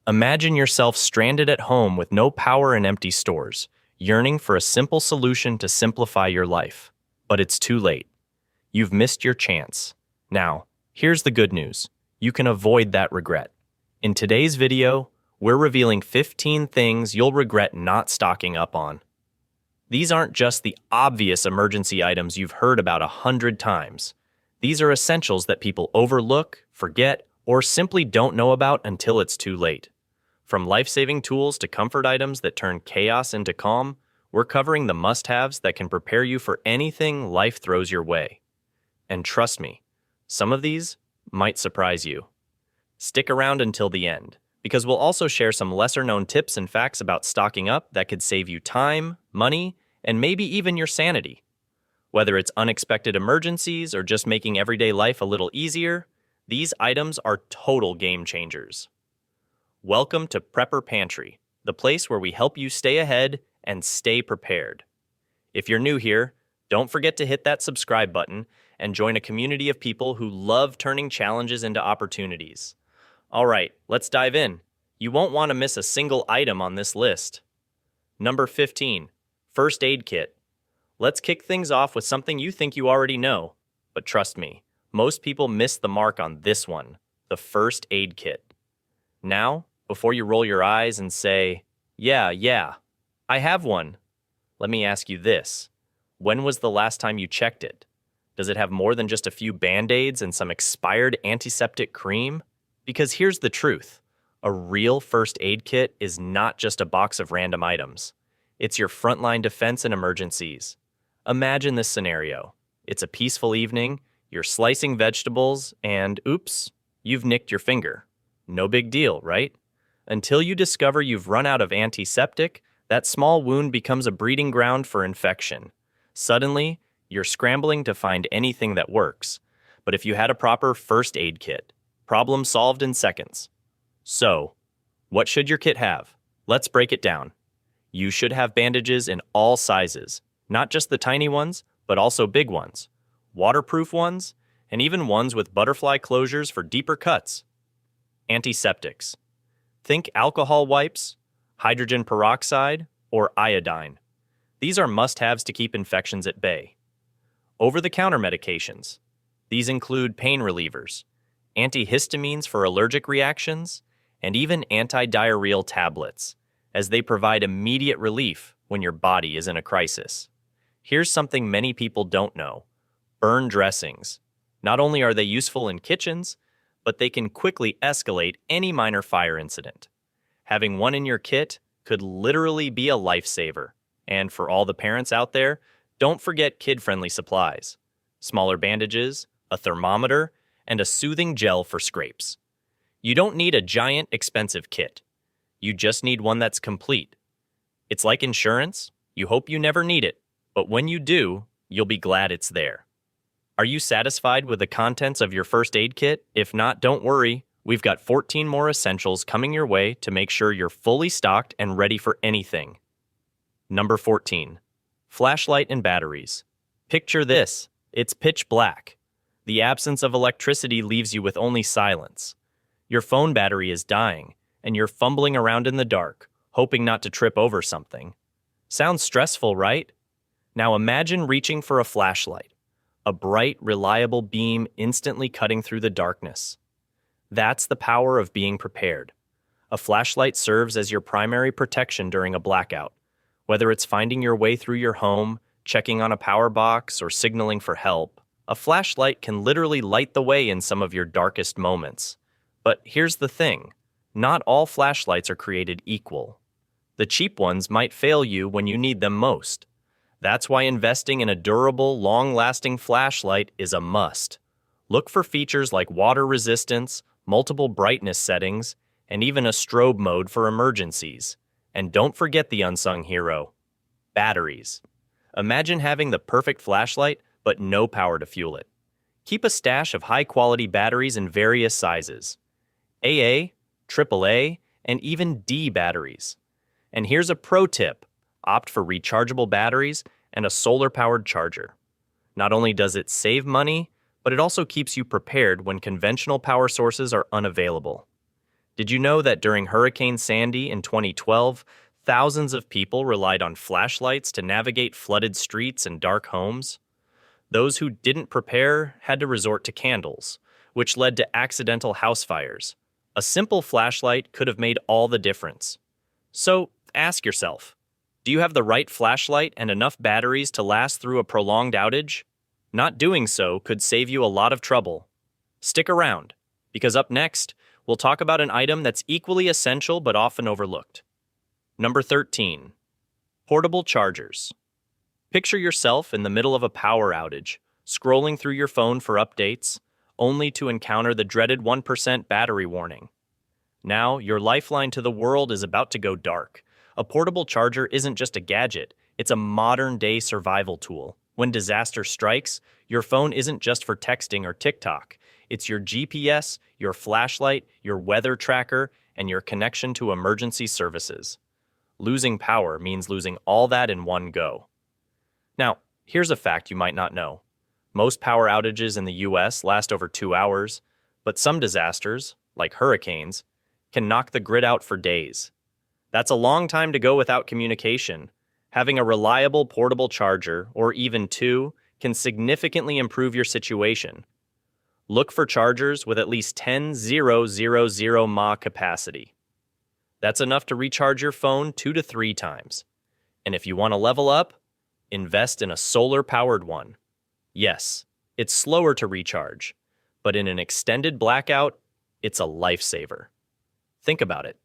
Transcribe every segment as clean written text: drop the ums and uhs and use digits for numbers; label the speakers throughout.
Speaker 1: Imagine yourself stranded at home with no power and empty stores, yearning for a simple solution to simplify your life. But it's too late. You've missed your chance. Now, here's the good news. You can avoid that regret. In today's video, we're revealing 15 things you'll regret not stocking up on. These aren't just the obvious emergency items you've heard about 100 times. These are essentials that people overlook, forget, or simply don't know about until it's too late. From life-saving tools to comfort items that turn chaos into calm, we're covering the must-haves that can prepare you for anything life throws your way. And trust me, some of these might surprise you. Stick around until the end, because we'll also share some lesser-known tips and facts about stocking up that could save you time, money, and maybe even your sanity. Whether it's unexpected emergencies or just making everyday life a little easier, these items are total game changers. Welcome to Prepper Pantry, the place where we help you stay ahead and stay prepared. If you're new here, don't forget to hit that subscribe button and join a community of people who love turning challenges into opportunities. All right, let's dive in. You won't want to miss a single item on this list. Number 15, First Aid Kit. Let's kick things off with something you think you already know. But trust me, most people miss the mark on this one, the First Aid Kit. Now, before you roll your eyes and say, yeah, I have one, let me ask you this. When was the last time you checked it? Does it have more than just a few Band-Aids and some expired antiseptic cream? Because here's the truth. A real first aid kit is not just a box of random items. It's your frontline defense in emergencies. Imagine this scenario. It's a peaceful evening, you're slicing vegetables, and oops, you've nicked your finger. No big deal, right? Until you discover you've run out of antiseptic, that small wound becomes a breeding ground for infection. Suddenly, you're scrambling to find anything that works. But if you had a proper first aid kit, problem solved in seconds. So, what should your kit have? Let's break it down. You should have bandages in all sizes, not just the tiny ones, but also big ones, waterproof ones, and even ones with butterfly closures for deeper cuts. Antiseptics. Think alcohol wipes, hydrogen peroxide, or iodine. These are must-haves to keep infections at bay. Over-the-counter medications. These include pain relievers, antihistamines for allergic reactions, and even anti-diarrheal tablets, as they provide immediate relief when your body is in a crisis. Here's something many people don't know. Burn dressings. Not only are they useful in kitchens, but they can quickly escalate any minor fire incident. Having one in your kit could literally be a lifesaver. And for all the parents out there, don't forget kid-friendly supplies. Smaller bandages, a thermometer, and a soothing gel for scrapes. You don't need a giant, expensive kit. You just need one that's complete. It's like insurance. You hope you never need it, but when you do, you'll be glad it's there. Are you satisfied with the contents of your first aid kit? If not, don't worry. We've got 14 more essentials coming your way to make sure you're fully stocked and ready for anything. Number 14. Flashlight and batteries. Picture this. It's pitch black. The absence of electricity leaves you with only silence. Your phone battery is dying, and you're fumbling around in the dark, hoping not to trip over something. Sounds stressful, right? Now imagine reaching for a flashlight. A bright, reliable beam instantly cutting through the darkness. That's the power of being prepared. A flashlight serves as your primary protection during a blackout. Whether it's finding your way through your home, checking on a power box, or signaling for help, a flashlight can literally light the way in some of your darkest moments. But here's the thing. Not all flashlights are created equal. The cheap ones might fail you when you need them most. That's why investing in a durable, long-lasting flashlight is a must. Look for features like water resistance, multiple brightness settings, and even a strobe mode for emergencies. And don't forget the unsung hero, batteries. Imagine having the perfect flashlight, but no power to fuel it. Keep a stash of high-quality batteries in various sizes. AA, AAA, and even D batteries. And here's a pro tip. Opt for rechargeable batteries and a solar-powered charger. Not only does it save money, but it also keeps you prepared when conventional power sources are unavailable. Did you know that during Hurricane Sandy in 2012, thousands of people relied on flashlights to navigate flooded streets and dark homes? Those who didn't prepare had to resort to candles, which led to accidental house fires. A simple flashlight could have made all the difference. So, ask yourself, do you have the right flashlight and enough batteries to last through a prolonged outage? Not doing so could save you a lot of trouble. Stick around, because up next, we'll talk about an item that's equally essential but often overlooked. Number 13. Portable chargers. Picture yourself in the middle of a power outage, scrolling through your phone for updates, only to encounter the dreaded 1% battery warning. Now, your lifeline to the world is about to go dark. A portable charger isn't just a gadget, it's a modern-day survival tool. When disaster strikes, your phone isn't just for texting or TikTok. It's your GPS, your flashlight, your weather tracker, and your connection to emergency services. Losing power means losing all that in one go. Now, here's a fact you might not know. Most power outages in the US last over 2 hours, but some disasters, like hurricanes, can knock the grid out for days. That's a long time to go without communication. Having a reliable portable charger, or even two, can significantly improve your situation. Look for chargers with at least 10,000 mAh capacity. That's enough to recharge your phone 2 to 3 times. And if you want to level up, invest in a solar-powered one. Yes, it's slower to recharge, but in an extended blackout, it's a lifesaver. Think about it.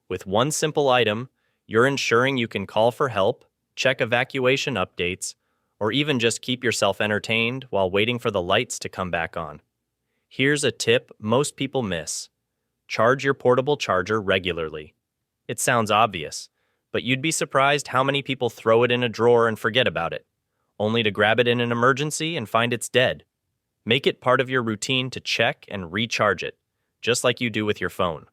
Speaker 1: With one simple item, you're ensuring you can call for help, check evacuation updates, or even just keep yourself entertained while waiting for the lights to come back on. Here's a tip most people miss. Charge your portable charger regularly. It sounds obvious, but you'd be surprised how many people throw it in a drawer and forget about it, only to grab it in an emergency and find it's dead. Make it part of your routine to check and recharge it, just like you do with your phone.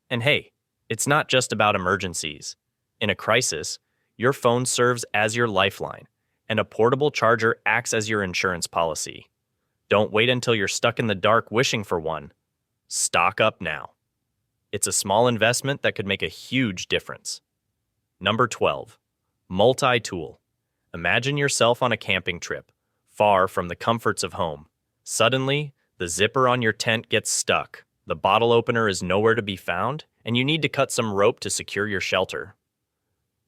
Speaker 1: And hey, it's not just about emergencies. In a crisis, your phone serves as your lifeline, and a portable charger acts as your insurance policy. Don't wait until you're stuck in the dark wishing for one. Stock up now. It's a small investment that could make a huge difference. Number 12. Multi-tool. Imagine yourself on a camping trip, far from the comforts of home. Suddenly, the zipper on your tent gets stuck, the bottle opener is nowhere to be found, and you need to cut some rope to secure your shelter.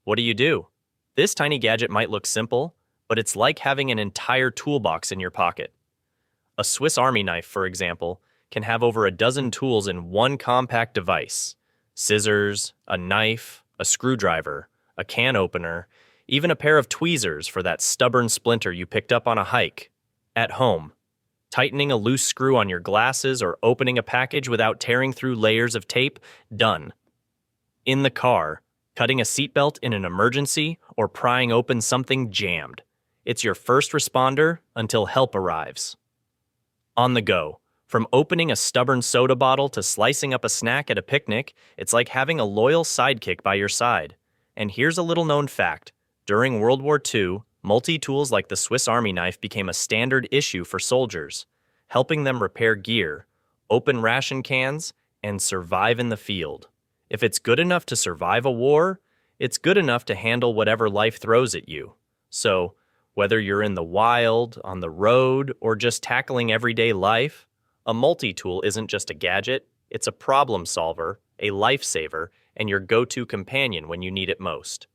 Speaker 1: What do? This tiny gadget might look simple, but it's like having an entire toolbox in your pocket. A Swiss Army knife, for example, can have over a dozen tools in one compact device. Scissors, a knife, a screwdriver, a can opener, even a pair of tweezers for that stubborn splinter you picked up on a hike. At home, tightening a loose screw on your glasses or opening a package without tearing through layers of tape, done. In the car, cutting a seatbelt in an emergency or prying open something jammed. It's your first responder until help arrives. On the go, from opening a stubborn soda bottle to slicing up a snack at a picnic, it's like having a loyal sidekick by your side. And here's a little-known fact. During World War II, multi-tools like the Swiss Army knife became a standard issue for soldiers, helping them repair gear, open ration cans, and survive in the field. If it's good enough to survive a war, it's good enough to handle whatever life throws at you. So, whether you're in the wild, on the road, or just tackling everyday life, a multi-tool isn't just a gadget, it's a problem solver, a lifesaver, and your go-to companion when you need it most.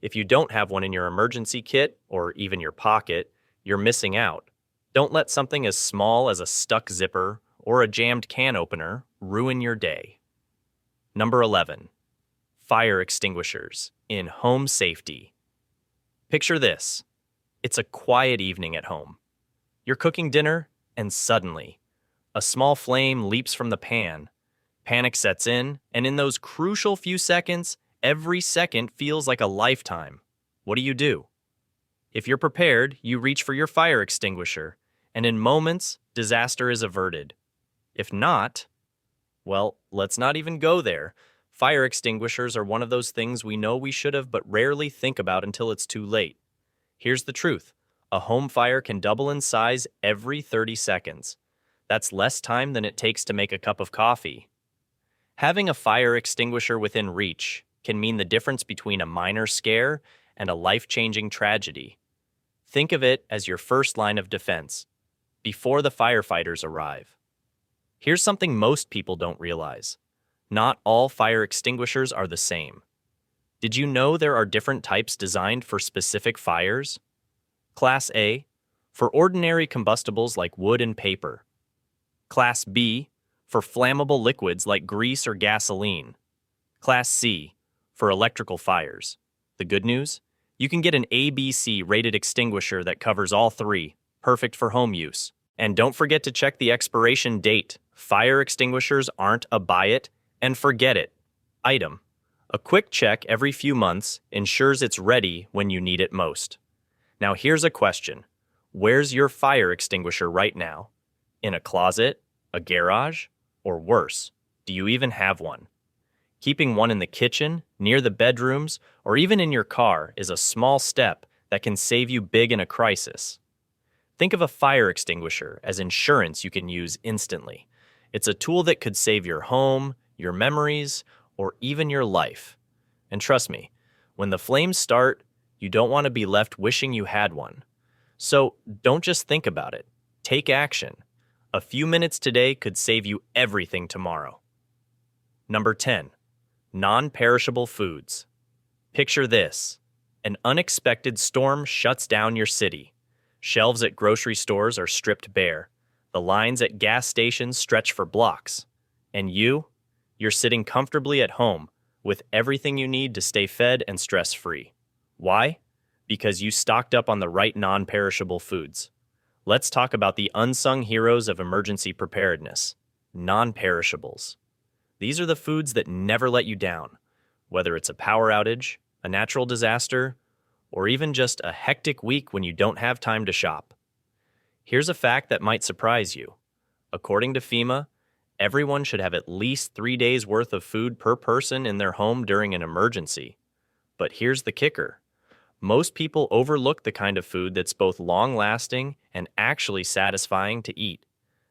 Speaker 1: If you don't have one in your emergency kit, or even your pocket, you're missing out. Don't let something as small as a stuck zipper or a jammed can opener ruin your day. Number 11. Fire extinguishers in home safety. Picture this. It's a quiet evening at home. You're cooking dinner, and suddenly, a small flame leaps from the pan. Panic sets in, and in those crucial few seconds, every second feels like a lifetime. What do? If you're prepared, you reach for your fire extinguisher, and in moments, disaster is averted. If not, well, let's not even go there. Fire extinguishers are one of those things we know we should have but rarely think about until it's too late. Here's the truth. A home fire can double in size every 30 seconds. That's less time than it takes to make a cup of coffee. Having a fire extinguisher within reach can mean the difference between a minor scare and a life-changing tragedy. Think of it as your first line of defense, before the firefighters arrive. Here's something most people don't realize. Not all fire extinguishers are the same. Did you know there are different types designed for specific fires? Class A, for ordinary combustibles like wood and paper. Class B, for flammable liquids like grease or gasoline. Class C, for electrical fires. The good news? You can get an ABC rated extinguisher that covers all three, perfect for home use. And don't forget to check the expiration date. Fire extinguishers aren't a buy it and forget it item. A quick check every few months ensures it's ready when you need it most. Now here's a question. Where's your fire extinguisher right now? In a closet? A garage? Or worse, do you even have one? Keeping one in the kitchen, near the bedrooms, or even in your car is a small step that can save you big in a crisis. Think of a fire extinguisher as insurance you can use instantly. It's a tool that could save your home, your memories, or even your life. And trust me, when the flames start, you don't want to be left wishing you had one. So don't just think about it. Take action. A few minutes today could save you everything tomorrow. Number 10. Non-perishable foods. Picture this. An unexpected storm shuts down your city. Shelves at grocery stores are stripped bare. The lines at gas stations stretch for blocks. And you're sitting comfortably at home with everything you need to stay fed and stress-free. Why? Because you stocked up on the right non-perishable foods. Let's talk about the unsung heroes of emergency preparedness, non-perishables. These are the foods that never let you down, whether it's a power outage, a natural disaster, or even just a hectic week when you don't have time to shop. Here's a fact that might surprise you. According to FEMA, everyone should have at least 3 days' worth of food per person in their home during an emergency. But here's the kicker. Most people overlook the kind of food that's both long-lasting and actually satisfying to eat.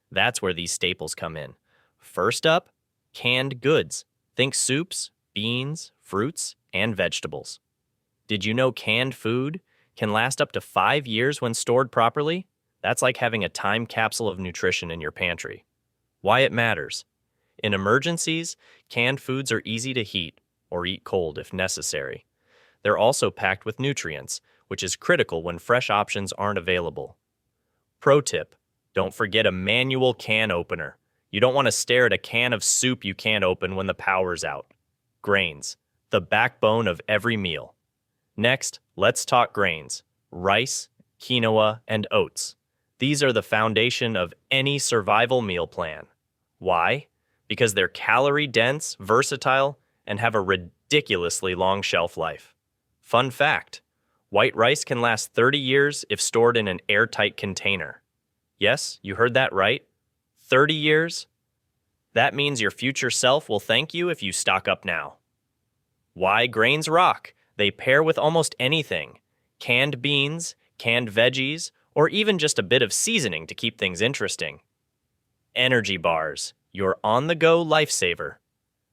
Speaker 1: That's where these staples come in. First up, canned goods. Think soups, beans, fruits, and vegetables. Did you know canned food can last up to 5 years when stored properly? That's like having a time capsule of nutrition in your pantry. Why it matters. In emergencies, canned foods are easy to heat or eat cold if necessary. They're also packed with nutrients, which is critical when fresh options aren't available. Pro tip, don't forget a manual can opener. You don't want to stare at a can of soup you can't open when the power's out. Grains, the backbone of every meal. Next, let's talk grains. Rice, quinoa, and oats. These are the foundation of any survival meal plan. Why? Because they're calorie-dense, versatile, and have a ridiculously long shelf life. Fun fact, white rice can last 30 years if stored in an airtight container. Yes, you heard that right. 30 years? That means your future self will thank you if you stock up now. Why grains rock? They pair with almost anything. Canned beans, canned veggies, or even just a bit of seasoning to keep things interesting. Energy bars, your on-the-go lifesaver.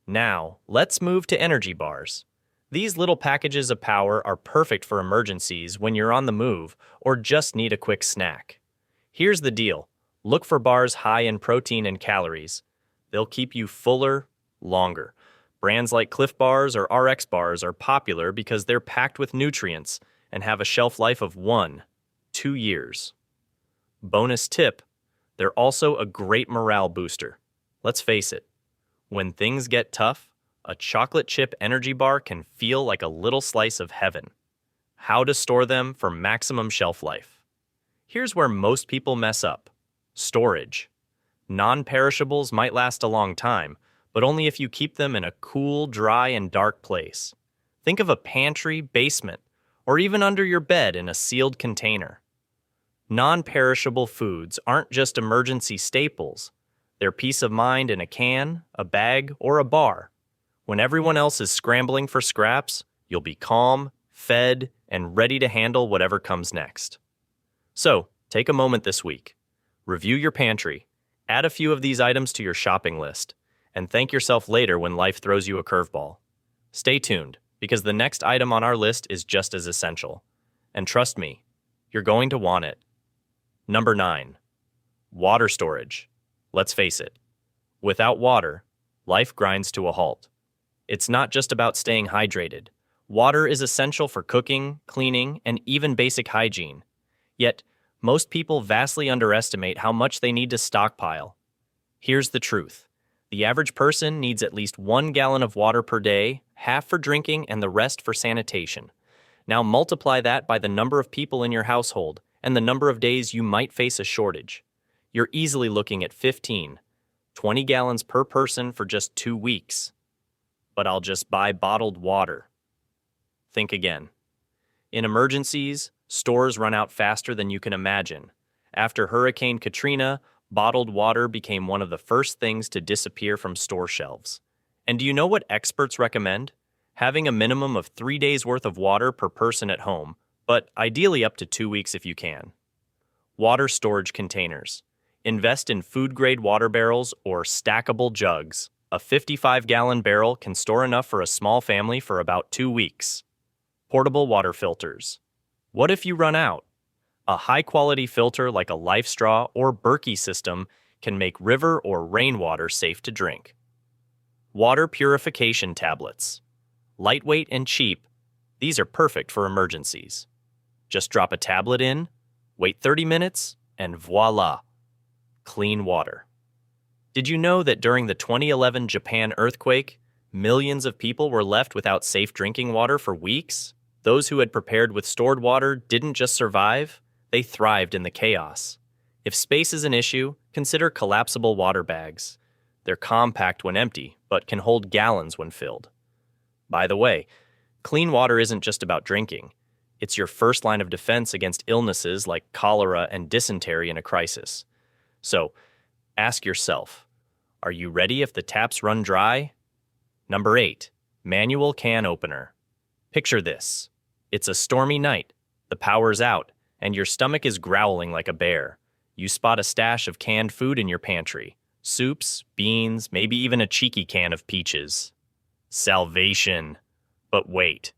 Speaker 1: Now, let's move to energy bars. These little packages of power are perfect for emergencies when you're on the move or just need a quick snack. Here's the deal. Look for bars high in protein and calories. They'll keep you fuller, longer. Brands like Cliff Bars or RX Bars are popular because they're packed with nutrients and have a shelf life of 1-2 years. Bonus tip, they're also a great morale booster. Let's face it, when things get tough, a chocolate chip energy bar can feel like a little slice of heaven. How to store them for maximum shelf life. Here's where most people mess up. Storage. Non-perishables might last a long time, but only if you keep them in a cool, dry, and dark place. Think of a pantry, basement, or even under your bed in a sealed container. Non-perishable foods aren't just emergency staples. They're peace of mind in a can, a bag, or a bar. When everyone else is scrambling for scraps, you'll be calm, fed, and ready to handle whatever comes next. So, take a moment this week. Review your pantry. Add a few of these items to your shopping list. and thank yourself later when life throws you a curveball. Stay tuned, because the next item on our list is just as essential. And trust me, you're going to want it. Number 9. Water storage. Let's face it, without water, life grinds to a halt. It's not just about staying hydrated. Water is essential for cooking, cleaning, and even basic hygiene. Yet, most people vastly underestimate how much they need to stockpile. Here's the truth. The average person needs at least 1 gallon of water per day, half for drinking and the rest for sanitation. Now multiply that by the number of people in your household and the number of days you might face a shortage. You're easily looking at 20 gallons per person for just 2 weeks. But I'll just buy bottled water. Think again. In emergencies, stores run out faster than you can imagine. After Hurricane Katrina, bottled water became one of the first things to disappear from store shelves. And do you know what experts recommend? Having a minimum of 3 days' worth of water per person at home, but ideally up to 2 weeks if you can. Water storage containers. Invest in food-grade water barrels or stackable jugs. A 55-gallon barrel can store enough for a small family for about 2 weeks. Portable water filters. What if you run out? A high-quality filter like a Life Straw or Berkey system can make river or rainwater safe to drink. Water purification tablets. Lightweight and cheap, these are perfect for emergencies. Just drop a tablet in, wait 30 minutes, and voila! Clean water. Did you know that during the 2011 Japan earthquake, millions of people were left without safe drinking water for weeks? Those who had prepared with stored water didn't just survive, they thrived in the chaos. If space is an issue, consider collapsible water bags. They're compact when empty, but can hold gallons when filled. By the way, clean water isn't just about drinking. It's your first line of defense against illnesses like cholera and dysentery in a crisis. So, ask yourself, are you ready if the taps run dry? Number 8, manual can opener. Picture this. It's a stormy night, the power's out, and your stomach is growling like a bear. You spot a stash of canned food in your pantry. Soups, beans, maybe even a cheeky can of peaches. Salvation. But wait,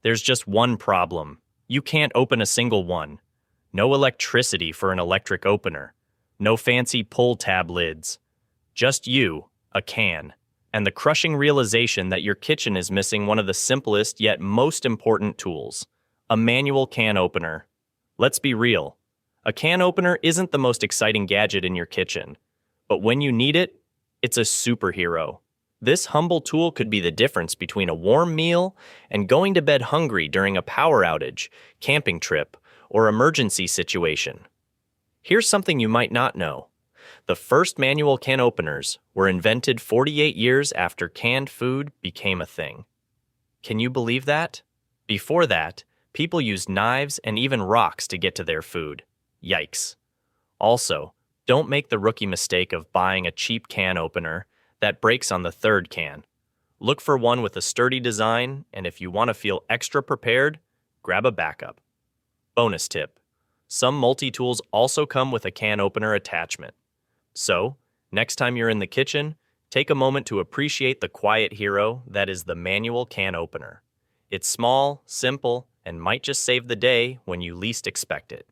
Speaker 1: there's just one problem. You can't open a single one. No electricity for an electric opener. No fancy pull tab lids. Just you, a can, and the crushing realization that your kitchen is missing one of the simplest yet most important tools, a manual can opener. Let's be real. A can opener isn't the most exciting gadget in your kitchen, but when you need it, it's a superhero. This humble tool could be the difference between a warm meal and going to bed hungry during a power outage, camping trip, or emergency situation. Here's something you might not know. The first manual can openers were invented 48 years after canned food became a thing. Can you believe that? Before that, people used knives and even rocks to get to their food. Yikes. Also, don't make the rookie mistake of buying a cheap can opener that breaks on the third can. Look for one with a sturdy design, and if you want to feel extra prepared, grab a backup. Bonus tip. Some multi-tools also come with a can opener attachment. So, next time you're in the kitchen, take a moment to appreciate the quiet hero that is the manual can opener. It's small, simple, and might just save the day when you least expect it.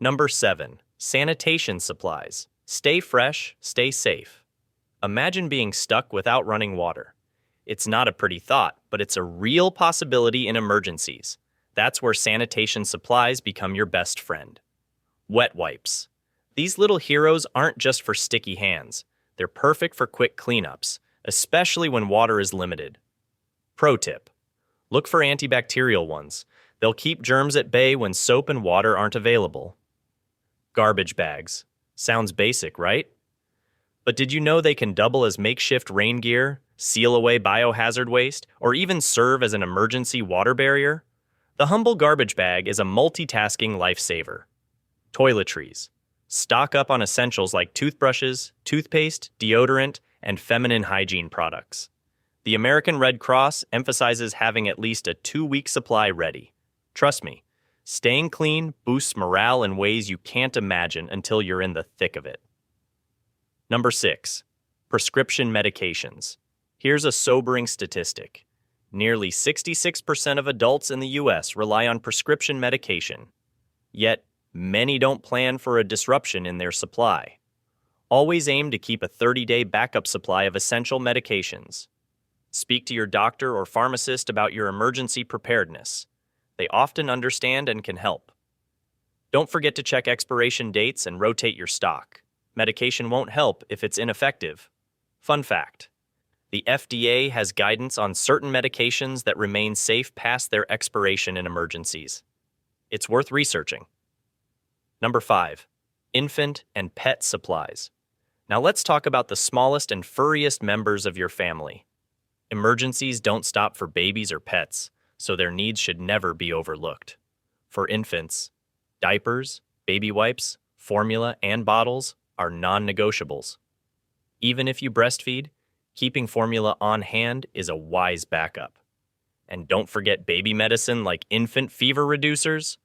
Speaker 1: Number 7. Sanitation supplies. Stay fresh, stay safe. Imagine being stuck without running water. It's not a pretty thought, but it's a real possibility in emergencies. That's where sanitation supplies become your best friend. Wet wipes. These little heroes aren't just for sticky hands. They're perfect for quick cleanups, especially when water is limited. Pro tip. Look for antibacterial ones. They'll keep germs at bay when soap and water aren't available. Garbage bags. Sounds basic, right? But did you know they can double as makeshift rain gear, seal away biohazard waste, or even serve as an emergency water barrier? The humble garbage bag is a multitasking lifesaver. Toiletries. Stock up on essentials like toothbrushes, toothpaste, deodorant, and feminine hygiene products. The American Red Cross emphasizes having at least a 2-week supply ready. Trust me, staying clean boosts morale in ways you can't imagine until you're in the thick of it. Number 6. Prescription medications. Here's a sobering statistic. Nearly 66% of adults in the US rely on prescription medication. Yet, many don't plan for a disruption in their supply. Always aim to keep a 30-day backup supply of essential medications. Speak to your doctor or pharmacist about your emergency preparedness. They often understand and can help. Don't forget to check expiration dates and rotate your stock. Medication won't help if it's ineffective. Fun fact: the FDA has guidance on certain medications that remain safe past their expiration in emergencies. It's worth researching. Number 5. Infant and pet supplies. Now let's talk about the smallest and furriest members of your family. Emergencies don't stop for babies or pets, so their needs should never be overlooked. For infants, diapers, baby wipes, formula, and bottles are non-negotiables. Even if you breastfeed, keeping formula on hand is a wise backup. And don't forget baby medicine like infant fever reducers.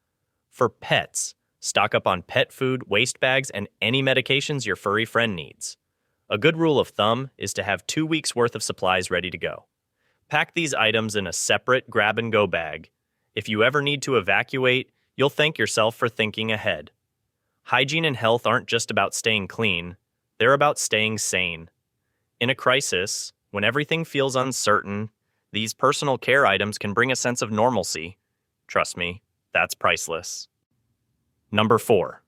Speaker 1: For pets, stock up on pet food, waste bags, and any medications your furry friend needs. A good rule of thumb is to have 2 weeks' worth of supplies ready to go. Pack these items in a separate grab-and-go bag. If you ever need to evacuate, you'll thank yourself for thinking ahead. Hygiene and health aren't just about staying clean, they're about staying sane. In a crisis, when everything feels uncertain, these personal care items can bring a sense of normalcy. Trust me, that's priceless. Number 4.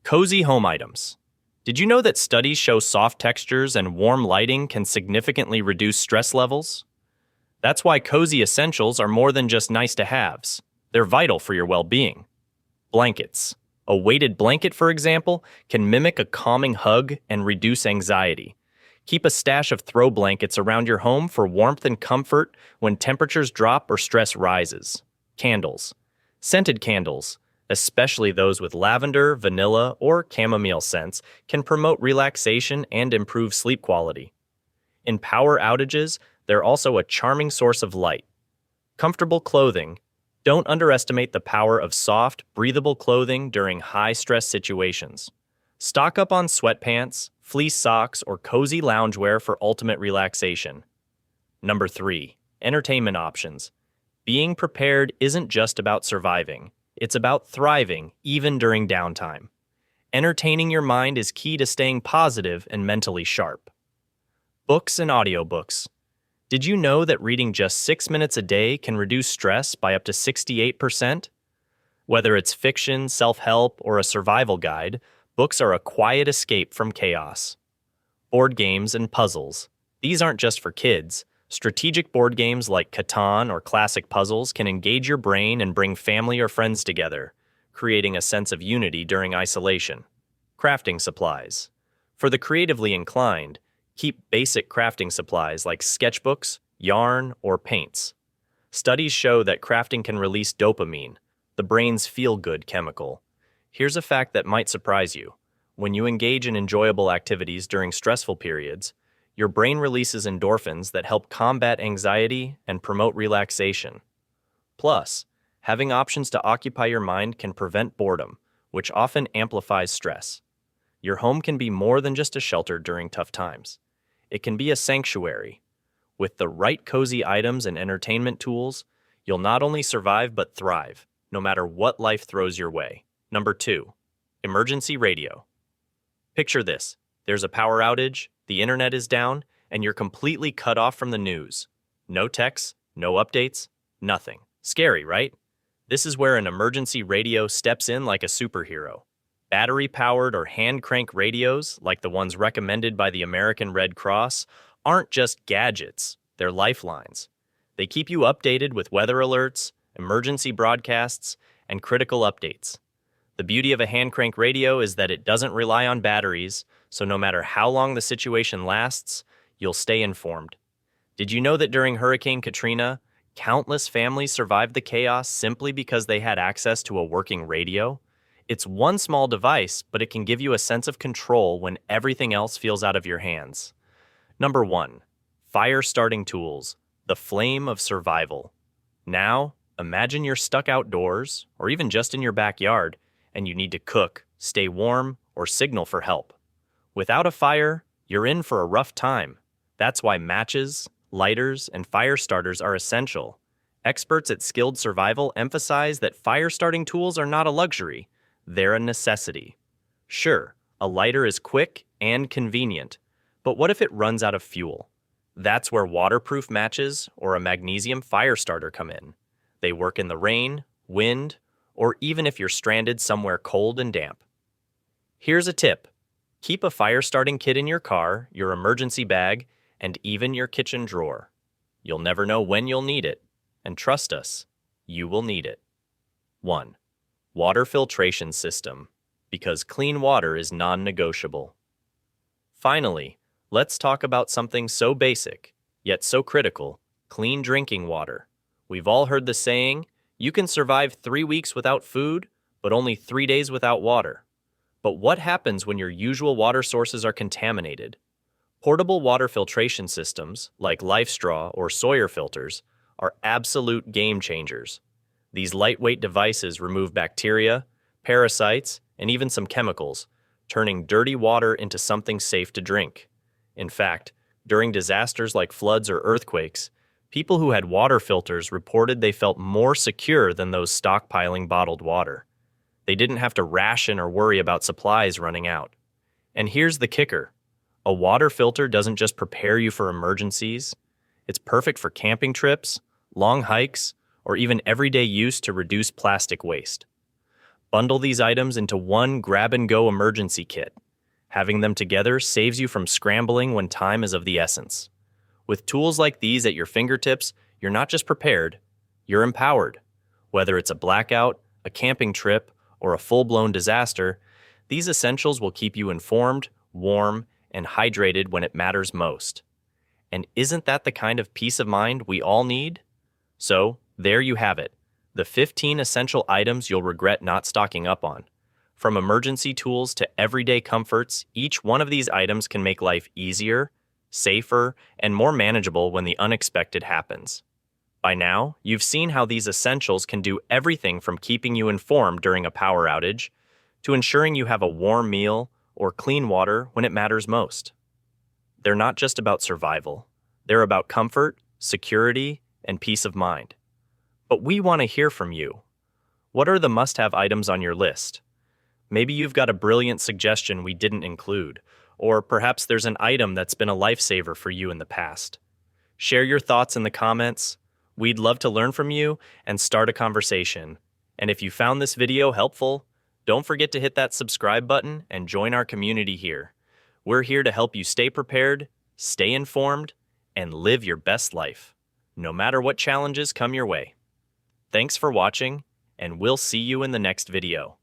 Speaker 1: Cozy home items. Did you know that studies show soft textures and warm lighting can significantly reduce stress levels? That's why cozy essentials are more than just nice-to-haves. They're vital for your well-being. Blankets. A weighted blanket, for example, can mimic a calming hug and reduce anxiety. Keep a stash of throw blankets around your home for warmth and comfort when temperatures drop or stress rises. Candles. Scented candles, especially those with lavender, vanilla, or chamomile scents, can promote relaxation and improve sleep quality. In power outages, they're also a charming source of light. Comfortable clothing. Don't underestimate the power of soft, breathable clothing during high-stress situations. Stock up on sweatpants, fleece socks, or cozy loungewear for ultimate relaxation. Number 3. Entertainment options. Being prepared isn't just about surviving. It's about thriving, even during downtime. Entertaining your mind is key to staying positive and mentally sharp. Books and audiobooks. Did you know that reading just 6 minutes a day can reduce stress by up to 68%? Whether it's fiction, self-help, or a survival guide, books are a quiet escape from chaos. Board games and puzzles. These aren't just for kids. Strategic board games like Catan or classic puzzles can engage your brain and bring family or friends together, creating a sense of unity during isolation. Crafting supplies. For the creatively inclined, keep basic crafting supplies like sketchbooks, yarn, or paints. Studies show that crafting can release dopamine, the brain's feel-good chemical. Here's a fact that might surprise you. When you engage in enjoyable activities during stressful periods, your brain releases endorphins that help combat anxiety and promote relaxation. Plus, having options to occupy your mind can prevent boredom, which often amplifies stress. Your home can be more than just a shelter during tough times. It can be a sanctuary. With the right cozy items and entertainment tools, you'll not only survive but thrive, no matter what life throws your way. Number 2. Emergency radio. Picture this. There's a power outage, the internet is down, and you're completely cut off from the news. No texts, no updates, nothing. Scary, right? This is where an emergency radio steps in like a superhero. Battery-powered or hand-crank radios, like the ones recommended by the American Red Cross, aren't just gadgets, they're lifelines. They keep you updated with weather alerts, emergency broadcasts, and critical updates. The beauty of a hand-crank radio is that it doesn't rely on batteries, so no matter how long the situation lasts, you'll stay informed. Did you know that during Hurricane Katrina, countless families survived the chaos simply because they had access to a working radio? It's one small device, but it can give you a sense of control when everything else feels out of your hands. Number 1. Fire-starting tools, the flame of survival. Now, imagine you're stuck outdoors, or even just in your backyard, and you need to cook, stay warm, or signal for help. Without a fire, you're in for a rough time. That's why matches, lighters, and fire starters are essential. Experts at Skilled Survival emphasize that fire starting tools are not a luxury, they're a necessity. Sure, a lighter is quick and convenient, but what if it runs out of fuel? That's where waterproof matches or a magnesium fire starter come in. They work in the rain, wind, or even if you're stranded somewhere cold and damp. Here's a tip. Keep a fire starting kit in your car, your emergency bag, and even your kitchen drawer. You'll never know when you'll need it, and trust us, you will need it. 1. Water filtration system, because clean water is non-negotiable. Finally, let's talk about something so basic, yet so critical, clean drinking water. We've all heard the saying, you can survive 3 weeks without food, but only 3 days without water. But what happens when your usual water sources are contaminated? Portable water filtration systems, like LifeStraw or Sawyer filters, are absolute game changers. These lightweight devices remove bacteria, parasites, and even some chemicals, turning dirty water into something safe to drink. In fact, during disasters like floods or earthquakes, people who had water filters reported they felt more secure than those stockpiling bottled water. They didn't have to ration or worry about supplies running out. And here's the kicker. A water filter doesn't just prepare you for emergencies. It's perfect for camping trips, long hikes, or even everyday use to reduce plastic waste. Bundle these items into one grab-and-go emergency kit. Having them together saves you from scrambling when time is of the essence. With tools like these at your fingertips, you're not just prepared, you're empowered. Whether it's a blackout, a camping trip, or a full-blown disaster, these essentials will keep you informed, warm, and hydrated when it matters most. And isn't that the kind of peace of mind we all need? So, there you have it, the 15 essential items you'll regret not stocking up on. From emergency tools to everyday comforts, each one of these items can make life easier, safer, and more manageable when the unexpected happens. By now, you've seen how these essentials can do everything from keeping you informed during a power outage to ensuring you have a warm meal or clean water when it matters most. They're not just about survival. They're about comfort, security, and peace of mind. But we want to hear from you. What are the must-have items on your list? Maybe you've got a brilliant suggestion we didn't include, or perhaps there's an item that's been a lifesaver for you in the past. Share your thoughts in the comments. We'd love to learn from you and start a conversation. And if you found this video helpful, don't forget to hit that subscribe button and join our community here. We're here to help you stay prepared, stay informed, and live your best life, no matter what challenges come your way. Thanks for watching, and we'll see you in the next video.